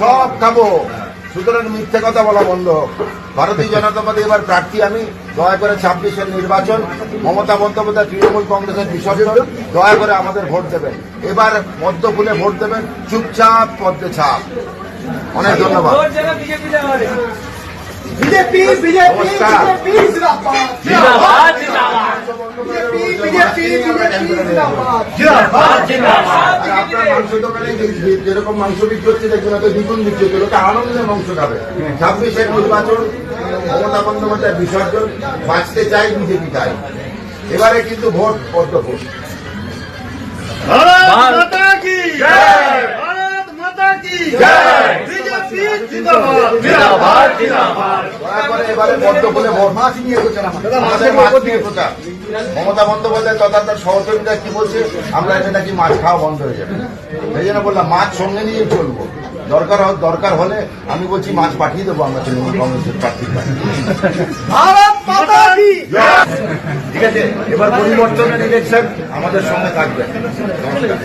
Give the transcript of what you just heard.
সব খাবো, সুতরাং মিথ্যে কথা বলা বন্ধ হোক। ভারতীয় জনতা পার্টি এবার প্রার্থী আমি, দয়া করে 26-এর নির্বাচন, মমতা বন্দ্যোপাধ্যায় তৃণমূল কংগ্রেসের বিসর্জন, দয়া করে আমাদের ভোট দেবেন। এবার পদ্ম ফুলে ভোট দেবেন, চুপচাপ পদ্মে ছাপ। অনেক ধন্যবাদ। বিজেপি বিজেপি বিজেপি জিন্দাবাদ জিন্দাবাদ বিজেপি বিজেপি জিন্দাবাদ জিন্দাবাদ জিন্দাবাদ। আপনার মাংস দোকানে যেরকম মাংস বিক্রি হচ্ছে দেখবেন, হয়তো দ্বিগুণ বিক্রি হচ্ছে, লোকে আনন্দের মাংস খাবে। 26-এর নির্বাচন, মমতা বন্দ্যোপাধ্যায় বিসর্জন, বাঁচতে চাই বিজেপি চাই। এবারে কিন্তু ভোট পদ্ম ফুল। भारत माता की जय, भारत माता की जय, बीजेपी जिंदाबाद जिंदाबाद जिंदाबाद। দয়া করে এবারে পদ্ম ফুলে ভোট। মাছ নিয়ে প্রচার, আমাদের মাছ নিয়ে প্রচার। মমতা বন্দ্যোপাধ্যায় তথা তার সহকর্মীরা কি বলছে, আমরা এটা নাকি মাছ খাওয়া বন্ধ হয়ে যাবে। সেই জন্য বললাম মাছ সঙ্গে নিয়ে চলবো, দরকার হলে আমি বলছি মাছ পাঠিয়ে দেবো আমরা তৃণমূল কংগ্রেসের প্রার্থীর কাছে। भारत माता की ঠিক আছে, এবার পরিবর্তনের ইলেকশন, আমাদের সঙ্গে থাকবে। নমস্কার।